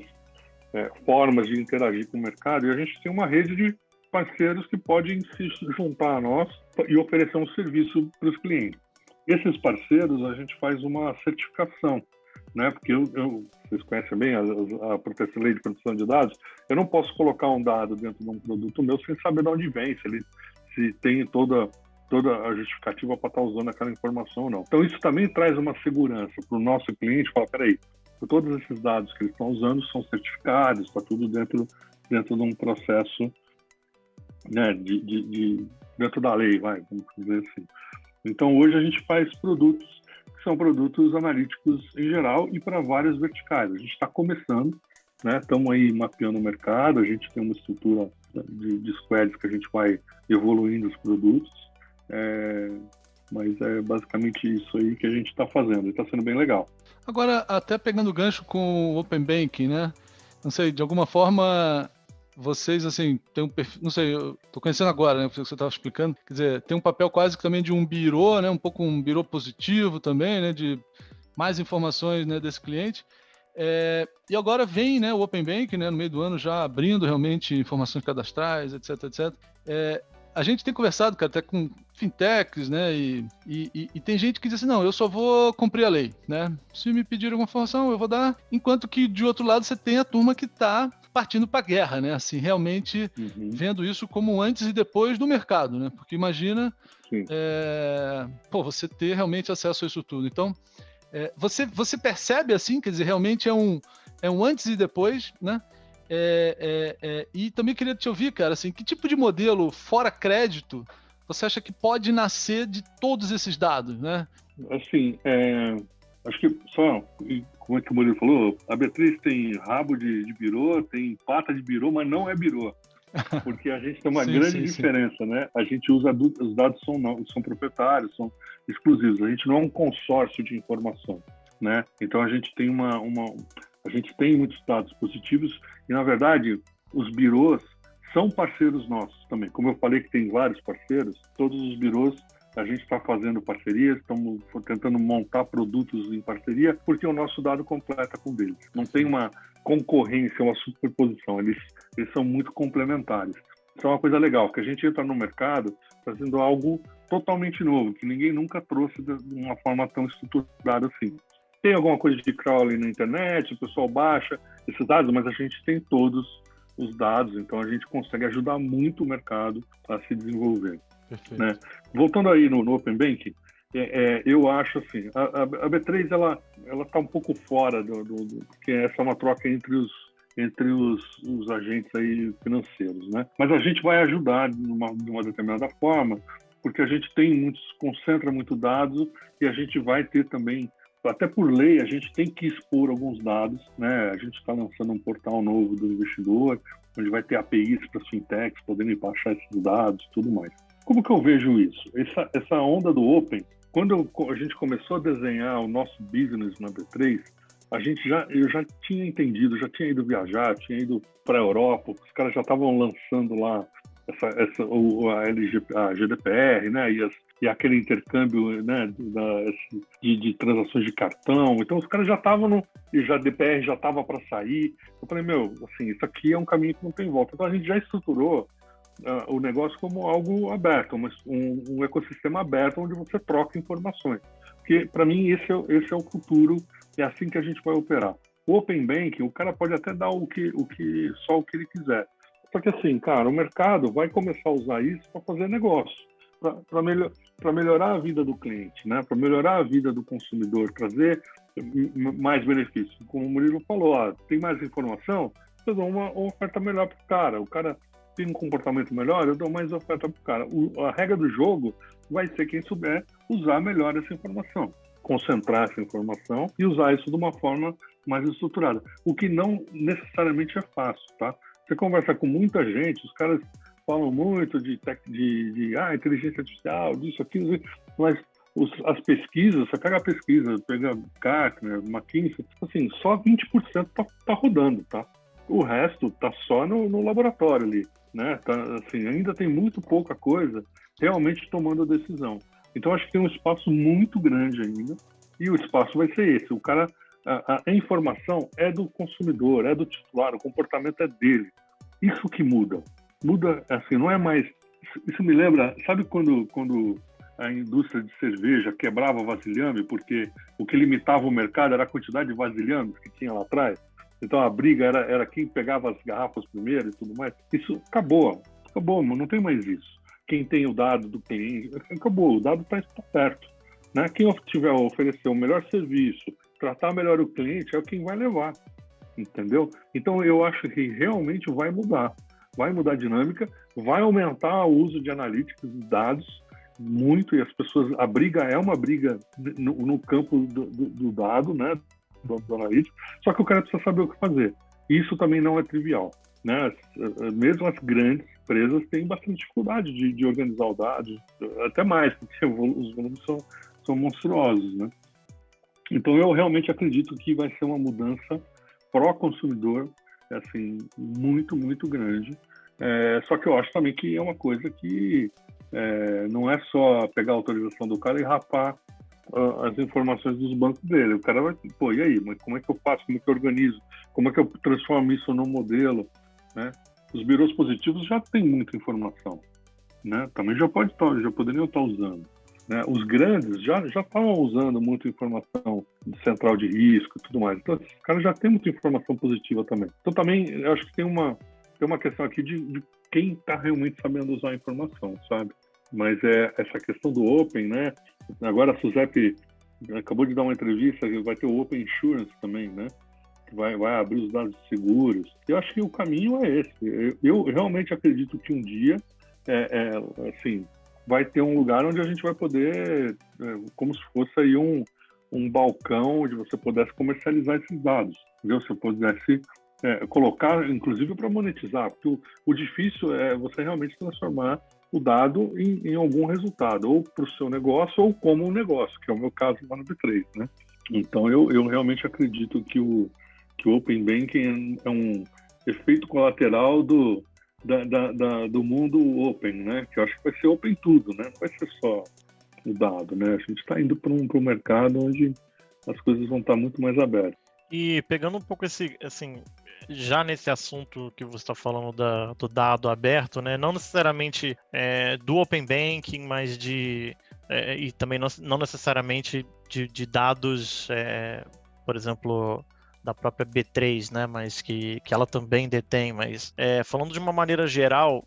formas de interagir com o mercado, e a gente tem uma rede de parceiros que podem se juntar a nós e oferecer um serviço para os clientes. Esses parceiros, a gente faz uma certificação, né? Porque vocês conhecem bem a lei de proteção de dados, eu não posso colocar um dado dentro de um produto meu sem saber de onde vem, se tem toda a justificativa para estar usando aquela informação ou não. Então, isso também traz uma segurança para o nosso cliente, falar, peraí, todos esses dados que eles estão usando são certificados, está tudo dentro de um processo, né, dentro da lei, vamos dizer assim. Então, hoje a gente faz produtos que são produtos analíticos em geral e para várias verticais. A gente está começando, né? Estamos aí mapeando o mercado, a gente tem uma estrutura de squads que a gente vai evoluindo os produtos, mas é basicamente isso aí que a gente está fazendo e está sendo bem legal. Agora, até pegando o gancho com o Open Banking, né? Não sei, de alguma forma vocês, assim, têm um perfil, não sei, eu tô conhecendo agora, né, porque você estava explicando, quer dizer, tem um papel quase que também de um birô, né, um pouco um birô positivo também, né, de mais informações, né, desse cliente. E agora vem, né, o Open Banking, né, no meio do ano já abrindo realmente informações cadastrais, etc, etc. A gente tem conversado, cara, até com fintechs, né, e tem gente que diz assim, não, eu só vou cumprir a lei, né, se me pedir alguma informação eu vou dar, enquanto que de outro lado você tem a turma que está partindo para a guerra, né, assim, realmente vendo isso como antes e depois do mercado, né, porque imagina você ter realmente acesso a isso tudo. Então, você percebe assim, quer dizer, realmente é um antes e depois, né? E também queria te ouvir, cara, assim, que tipo de modelo fora crédito você acha que pode nascer de todos esses dados, né? Assim, acho que só, como é que o Murilo falou, a B3 tem rabo de birô, tem pata de birô, mas não é birô. Porque a gente tem uma grande diferença, né? A gente usa, os dados são proprietários, são exclusivos. A gente não é um consórcio de informação, né? Então a gente tem a gente tem muitos dados positivos e, na verdade, os birôs são parceiros nossos também. Como eu falei que tem vários parceiros, todos os birôs a gente está fazendo parcerias, estamos tentando montar produtos em parceria, porque o nosso dado completa com o deles. Não tem uma concorrência, uma superposição, eles são muito complementares. Isso é uma coisa legal, que a gente entra no mercado fazendo algo totalmente novo, que ninguém nunca trouxe de uma forma tão estruturada assim. Tem alguma coisa de crawling na internet, o pessoal baixa esses dados, mas a gente tem todos os dados, então a gente consegue ajudar muito o mercado a se desenvolver. Né? Voltando aí no Open Banking, eu acho assim, a B3 ela está um pouco fora porque essa é uma troca entre os agentes aí financeiros, né? Mas a gente vai ajudar de uma determinada forma porque a gente concentra muito dados e a gente vai ter também, até por lei, a gente tem que expor alguns dados, né? A gente está lançando um portal novo do investidor, onde vai ter APIs para as fintechs poderem baixar esses dados e tudo mais. Como que eu vejo isso? Essa onda do Open, quando a gente começou a desenhar o nosso business na B3, eu já tinha entendido, já tinha ido viajar, tinha ido para a Europa, os caras já estavam lançando lá a GDPR, né, e aquele intercâmbio, né, de transações de cartão. Então os caras já estavam e já a DPR já estava para sair. Eu falei, assim, isso aqui é um caminho que não tem volta. Então a gente já estruturou o negócio como algo aberto, um ecossistema aberto onde você troca informações. Porque para mim esse é o futuro, é assim que a gente vai operar. O Open Banking, o cara pode até dar só o que ele quiser. Só que assim, cara, o mercado vai começar a usar isso para fazer negócio, para melhorar a vida do cliente, né? Para melhorar a vida do consumidor, trazer mais benefícios. Como o Murilo falou, tem mais informação, eu dou uma oferta melhor para o cara. O cara tem um comportamento melhor, eu dou mais oferta para o cara. A regra do jogo vai ser quem souber usar melhor essa informação, concentrar essa informação e usar isso de uma forma mais estruturada. O que não necessariamente é fácil, tá? Você conversa com muita gente, os caras falam muito de inteligência artificial, disso, aquilo, mas as pesquisas, você pega a pesquisa, pega Gartner, McKinsey, assim, só 20% tá rodando, tá? O resto tá só no laboratório ali, né? Tá, assim, ainda tem muito pouca coisa realmente tomando a decisão. Então, acho que tem um espaço muito grande ainda, e o espaço vai ser esse. O cara, a informação é do consumidor, é do titular, o comportamento é dele. Isso que muda. Muda, assim, não é mais... Isso me lembra, sabe quando a indústria de cerveja quebrava vasilhame, porque o que limitava o mercado era a quantidade de vasilhames que tinha lá atrás? Então, a briga era quem pegava as garrafas primeiro e tudo mais. Isso acabou, não tem mais isso. Quem tem o dado do cliente, acabou, o dado está perto. Né? Quem tiver a oferecer o melhor serviço, tratar melhor o cliente, é quem vai levar, entendeu? Então, eu acho que realmente vai mudar a dinâmica, vai aumentar o uso de analíticos de dados muito, e as pessoas, a briga é uma briga no campo do dado, né? Do analítico, só que o cara precisa saber o que fazer. Isso também não é trivial, né? Mesmo as grandes empresas têm bastante dificuldade de organizar o dado, até mais, porque os volumes são monstruosos, né? Então, eu realmente acredito que vai ser uma mudança pró-consumidor, assim, muito, muito grande. Só que eu acho também que é uma coisa que não é só pegar a autorização do cara e rapar as informações dos bancos dele. O cara vai, e aí? Mas como é que eu faço? Como é que eu organizo? Como é que eu transformo isso num modelo? Né? Os birôs positivos já têm muita informação, né? Também já poderiam estar usando. Né? Os grandes já estavam usando muita informação de central de risco e tudo mais. Então, esses caras já têm muita informação positiva também. Então, também, eu acho que tem uma questão aqui de quem está realmente sabendo usar a informação, sabe? Mas essa questão do Open, né? Agora a SUSEP acabou de dar uma entrevista que vai ter o Open Insurance também, né? Que vai abrir os dados seguros. Eu acho que o caminho é esse. Eu realmente acredito que um dia, assim, vai ter um lugar onde a gente vai poder, como se fosse aí um balcão onde você pudesse comercializar esses dados, entendeu? Você pudesse colocar, inclusive, para monetizar, porque o difícil é você realmente transformar o dado em algum resultado, ou para o seu negócio, ou como um negócio, que é o meu caso lá no B3, né? Então, eu realmente acredito que o Open Banking é um efeito colateral do mundo Open, né? Que eu acho que vai ser Open tudo, né? Não vai ser só o dado, né? A gente está indo para um mercado onde as coisas vão estar muito mais abertas. E pegando um pouco já nesse assunto que você está falando do dado aberto, né? Não necessariamente do Open Banking, mas e também não necessariamente de dados, por exemplo, da própria B3, né? Mas que ela também detém. Mas falando de uma maneira geral,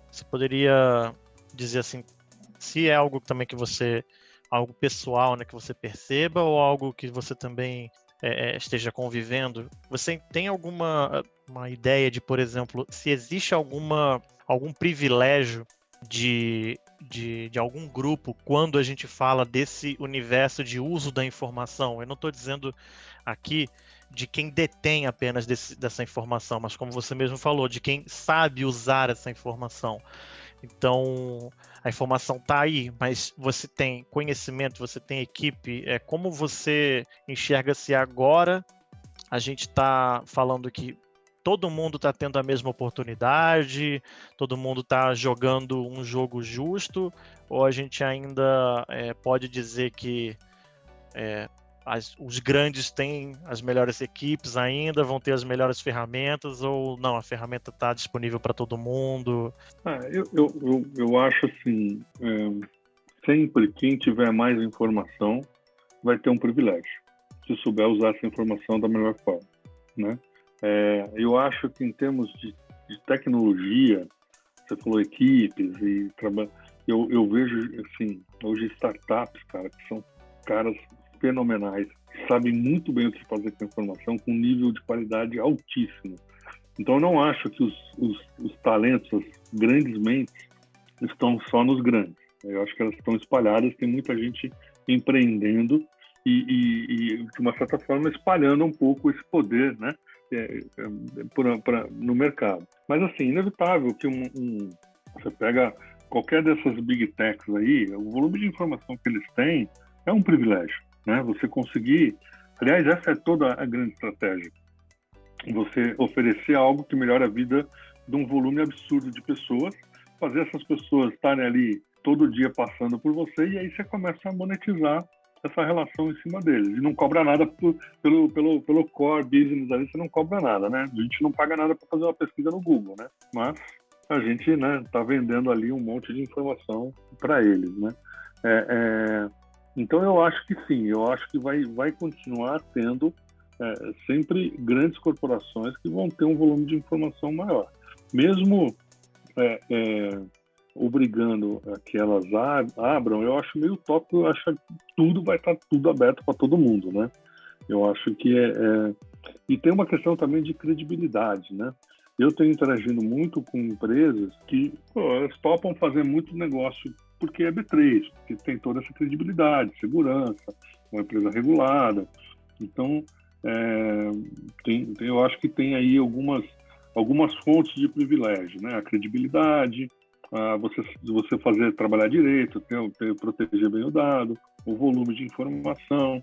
você poderia dizer assim, se é algo também que algo pessoal, né? Que você perceba, ou algo que você também esteja convivendo, você tem uma ideia de, por exemplo, se existe algum privilégio de algum grupo quando a gente fala desse universo de uso da informação. Eu não estou dizendo aqui de quem detém apenas dessa informação, mas como você mesmo falou, de quem sabe usar essa informação. Então, a informação está aí, mas você tem conhecimento, você tem equipe. Como você enxerga se agora a gente está falando que todo mundo está tendo a mesma oportunidade, todo mundo está jogando um jogo justo, ou a gente ainda pode dizer que os grandes têm as melhores equipes ainda, vão ter as melhores ferramentas, ou não, a ferramenta está disponível para todo mundo? Eu acho assim, sempre quem tiver mais informação vai ter um privilégio, se souber usar essa informação da melhor forma, né? Eu acho que em termos de tecnologia, você falou equipes e trabalho, eu vejo assim, hoje startups, cara, que são caras fenomenais, sabem muito bem o que fazer com a informação, com um nível de qualidade altíssimo. Então eu não acho que os talentos, as grandes mentes, estão só nos grandes. Eu acho que elas estão espalhadas, tem muita gente empreendendo e de uma certa forma espalhando um pouco esse poder, né, no mercado. Mas assim, inevitável que você pega qualquer dessas big techs aí, o volume de informação que eles têm é um privilégio, né? Você conseguir, aliás, essa é toda a grande estratégia, você oferecer algo que melhora a vida de um volume absurdo de pessoas, fazer essas pessoas estarem ali todo dia passando por você, e aí você começa a monetizar essa relação em cima deles. E não cobra nada pelo core business ali, você não cobra nada, né? A gente não paga nada para fazer uma pesquisa no Google, né? Mas a gente, né, tá vendendo ali um monte de informação para eles, né? Então eu acho que sim, eu acho que vai continuar tendo sempre grandes corporações que vão ter um volume de informação maior. Mesmo obrigando a que elas abram, eu acho meio utópico, eu acho que tudo vai estar tudo aberto para todo mundo, né? Eu acho que E tem uma questão também de credibilidade, né? Eu tenho interagindo muito com empresas que elas topam fazer muito negócio porque é B3, porque tem toda essa credibilidade, segurança, uma empresa regulada. Então, eu acho que tem aí algumas fontes de privilégio, né? A credibilidade, você trabalhar direito, proteger bem o dado, o volume de informação,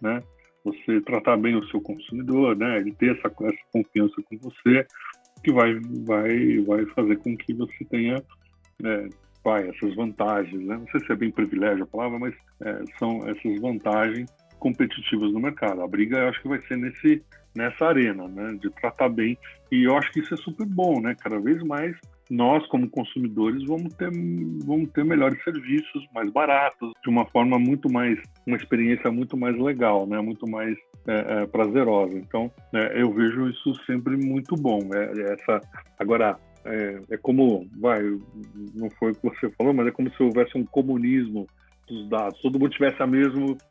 né? Você tratar bem o seu consumidor, né? Ele ter essa confiança com você, que vai fazer com que você tenha essas vantagens, né? Não sei se é bem privilégio a palavra, mas são essas vantagens competitivas no mercado. A briga, eu acho que vai ser nessa arena, né? De tratar bem. E eu acho que isso é super bom, né? Cada vez mais nós, como consumidores, vamos ter melhores serviços, mais baratos, de uma forma uma experiência muito mais legal, né? Muito mais prazerosa. Então, eu vejo isso sempre muito bom. Agora, como, não foi o que você falou, mas é como se houvesse um comunismo dos dados, todo mundo estivesse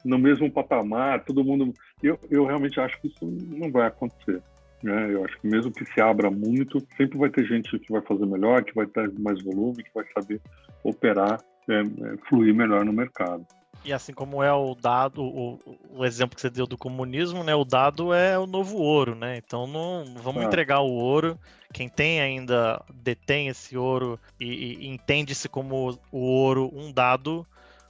no mesmo patamar, todo mundo... Eu realmente acho que isso não vai acontecer. Eu acho que mesmo que se abra muito, sempre vai ter gente que vai fazer melhor, que vai ter mais volume, que vai saber operar, fluir melhor no mercado. E assim como é o dado, o exemplo que você deu do comunismo, né? O dado é o novo ouro, né? Então não vamos entregar o ouro. Quem detém esse ouro e entende-se como o ouro um dado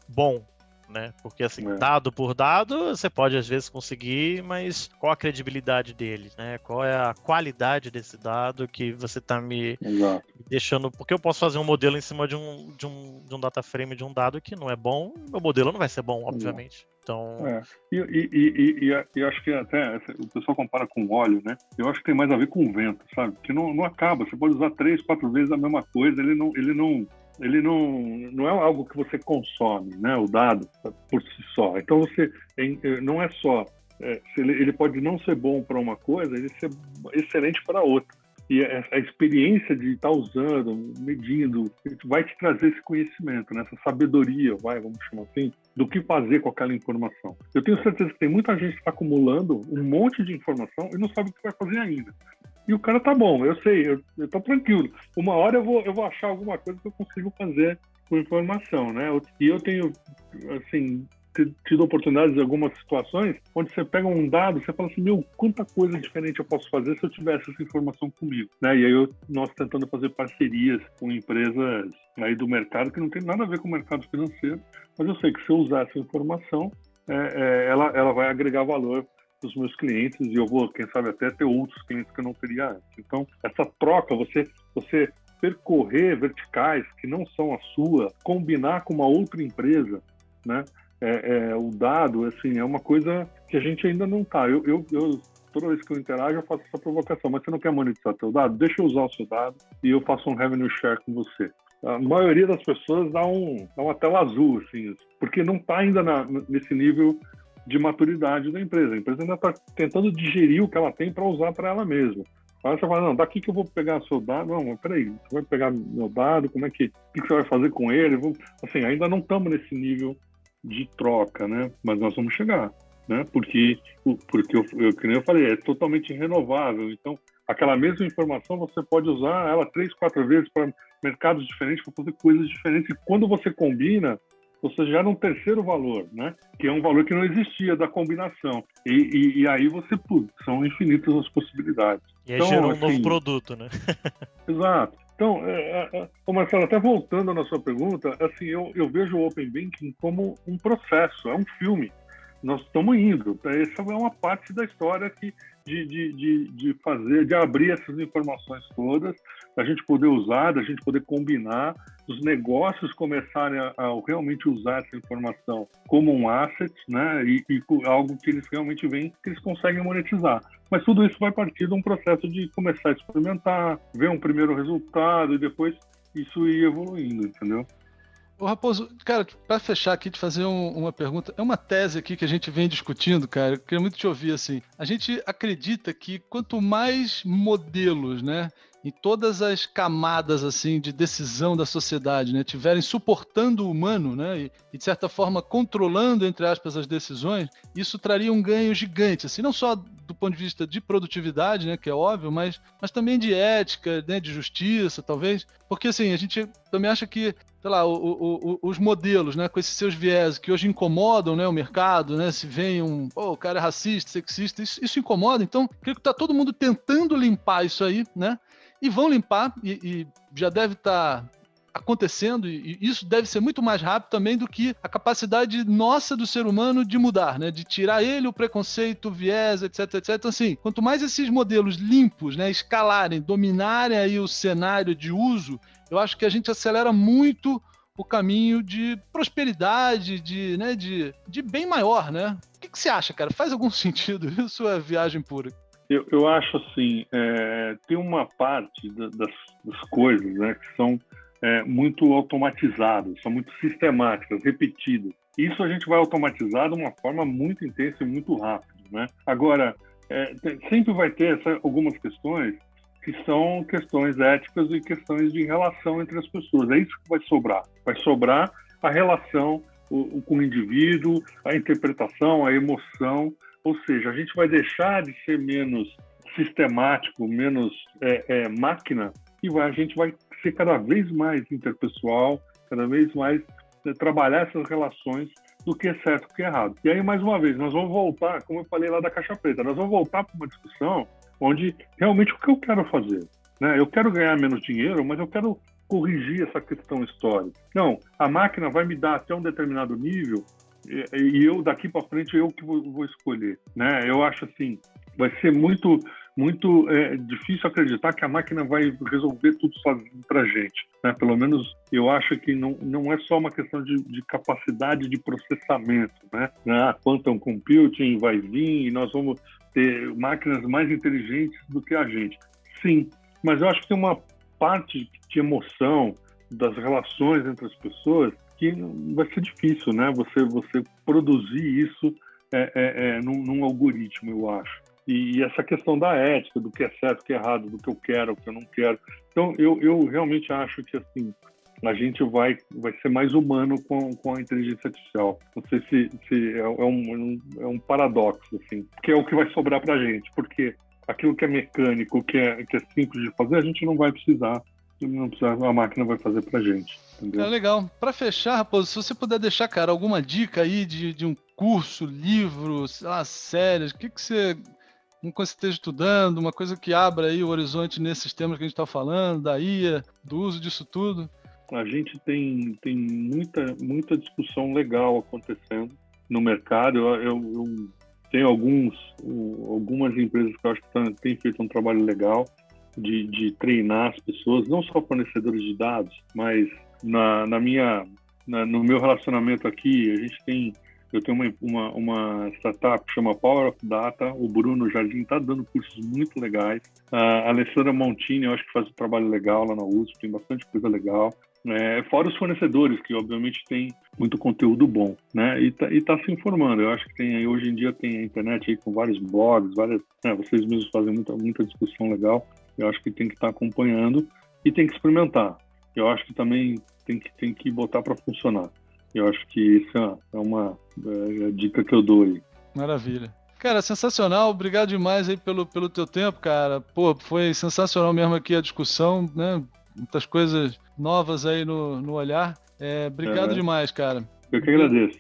bom, né? Porque assim, dado por dado, você pode às vezes conseguir, mas qual a credibilidade dele, né? Qual é a qualidade desse dado que você está me deixando... Porque eu posso fazer um modelo em cima de um data frame de um dado que não é bom, meu modelo não vai ser bom, obviamente. Então... E acho que até o pessoal compara com óleo, né? Eu acho que tem mais a ver com o vento, sabe? Que não acaba, você pode usar 3, 4 vezes a mesma coisa, ele não é algo que você consome, né? O dado por si só. Então não é só ele pode não ser bom para uma coisa, ele ser excelente para outra. E a experiência de estar usando, medindo, vai te trazer esse conhecimento, né? Essa sabedoria, vamos chamar assim, do que fazer com aquela informação. Eu tenho certeza que tem muita gente que está acumulando um monte de informação e não sabe o que vai fazer ainda. E o cara tá bom, eu sei, eu tô tranquilo. Uma hora eu vou achar alguma coisa que eu consigo fazer com informação, né? E eu tenho, assim, tido oportunidades em algumas situações onde você pega um dado, você fala assim, meu, quanta coisa diferente eu posso fazer se eu tivesse essa informação comigo, né? E aí nós tentando fazer parcerias com empresas aí do mercado que não tem nada a ver com o mercado financeiro, mas eu sei que se eu usar essa informação, ela vai agregar valor dos meus clientes e eu vou, quem sabe, até ter outros clientes que eu não teria antes. Então, essa troca, você percorrer verticais que não são a sua, combinar com uma outra empresa, né? O dado, assim, é uma coisa que a gente ainda não está. Eu toda vez que eu interajo, eu faço essa provocação. Mas você não quer monetizar seu dado? Deixa eu usar o seu dado e eu faço um revenue share com você. A maioria das pessoas dá uma tela azul, assim, porque não está ainda nesse nível de maturidade da empresa. A empresa ainda está tentando digerir o que ela tem para usar para ela mesma. Aí você fala, não, daqui que eu vou pegar seu dado. Não, mas peraí, você vai pegar meu dado, o que você vai fazer com ele? Assim, ainda não estamos nesse nível de troca, né? Mas nós vamos chegar, né? Porque que nem eu falei, é totalmente renovável. Então, aquela mesma informação você pode usar ela 3, 4 vezes para mercados diferentes, para fazer coisas diferentes. E quando você combina, você gera um terceiro valor, né? Que é um valor que não existia da combinação. E aí são infinitas as possibilidades. E aí gerou um novo produto, né? Exato. Então, Marcelo, até voltando na sua pergunta, assim, eu vejo o Open Banking como um processo, é um filme. Nós estamos indo. Essa é uma parte da história de abrir essas informações todas, da gente poder usar, da gente poder combinar, os negócios começarem a realmente usar essa informação como um asset, né? E algo que eles realmente veem que eles conseguem monetizar. Mas tudo isso vai partir de um processo de começar a experimentar, ver um primeiro resultado e depois isso ir evoluindo, entendeu? Ô, Raposo, cara, para fechar aqui, te fazer uma pergunta. É uma tese aqui que a gente vem discutindo, cara. Eu queria muito te ouvir, assim. A gente acredita que quanto mais modelos, né, em todas as camadas, assim, de decisão da sociedade, né, tiverem suportando o humano, né, e de certa forma controlando, entre aspas, as decisões, isso traria um ganho gigante, assim, não só do ponto de vista de produtividade, né, que é óbvio, mas também de ética, né, de justiça, talvez. Porque, assim, a gente também acha que, sei lá, os modelos, né, com esses seus viés que hoje incomodam, né, o mercado, né, se vem o cara é racista, sexista, isso incomoda. Então, creio que está todo mundo tentando limpar isso aí, né, e vão limpar, e já deve estar acontecendo, e isso deve ser muito mais rápido também do que a capacidade nossa do ser humano de mudar, né, de tirar ele o preconceito, o viés, etc, etc. Então, assim, quanto mais esses modelos limpos, né, escalarem, dominarem aí o cenário de uso, eu acho que a gente acelera muito o caminho de prosperidade, de bem maior, né? O que você acha, cara? Faz algum sentido isso ou é viagem pura? Eu acho assim, tem uma parte das coisas, né, que são muito automatizadas, são muito sistemáticas, repetidas. Isso a gente vai automatizar de uma forma muito intensa e muito rápida, né? Agora, sempre vai ter algumas questões que são questões éticas e questões de relação entre as pessoas. É isso que vai sobrar. Vai sobrar a relação com o indivíduo, a interpretação, a emoção. Ou seja, a gente vai deixar de ser menos sistemático, menos máquina, e a gente vai ser cada vez mais interpessoal, cada vez mais trabalhar essas relações do que é certo e o que é errado. E aí, mais uma vez, nós vamos voltar, como eu falei lá da Caixa Preta, nós vamos voltar para uma discussão onde realmente o que eu quero fazer, né? Eu quero ganhar menos dinheiro, mas eu quero corrigir essa questão histórica. Não, a máquina vai me dar até um determinado nível e eu daqui para frente eu que vou escolher, né? Eu acho assim, vai ser muito difícil acreditar que a máquina vai resolver tudo sozinho para a gente, né? Pelo menos eu acho que não é só uma questão de capacidade de processamento, né? Quantum computing vai vir e nós vamos ter máquinas mais inteligentes do que a gente. Sim, mas eu acho que tem uma parte de emoção das relações entre as pessoas que vai ser difícil, né? Você produzir isso num algoritmo, eu acho. E essa questão da ética, do que é certo, o que é errado, do que eu quero, o que eu não quero. Então, eu realmente acho que, assim, a gente vai ser mais humano com a inteligência artificial. Não sei se é um paradoxo, assim, que é o que vai sobrar para a gente, porque aquilo que é mecânico, que é simples de fazer, a gente não vai precisar. A máquina vai fazer pra gente. Entendeu? Legal. Para fechar, Raposo, se você puder deixar, cara, alguma dica aí de um curso, livro, sei lá, séries, o que você esteja estudando, uma coisa que abra aí o horizonte nesses temas que a gente está falando, da IA, do uso disso tudo. A gente tem muita discussão legal acontecendo no mercado. Eu tenho algumas empresas que eu acho que têm feito um trabalho legal de treinar as pessoas, não só fornecedores de dados, mas no meu relacionamento aqui, eu tenho uma startup que chama Power of Data. O Bruno Jardim está dando cursos muito legais. A Alessandra Montini, eu acho que faz um trabalho legal lá na USP, tem bastante coisa legal. Fora os fornecedores, que obviamente tem muito conteúdo bom, né? E tá se informando. Eu acho que hoje em dia tem a internet aí com vários blogs, vocês mesmos fazem muita discussão legal. Eu acho que tem que estar acompanhando e tem que experimentar. Eu acho que também tem que botar para funcionar. Eu acho que isso é uma dica que eu dou aí. Maravilha. Cara, sensacional. Obrigado demais aí pelo teu tempo, cara. Pô, foi sensacional mesmo aqui a discussão, né? Muitas coisas novas aí no olhar. Obrigado demais, cara. Eu que agradeço.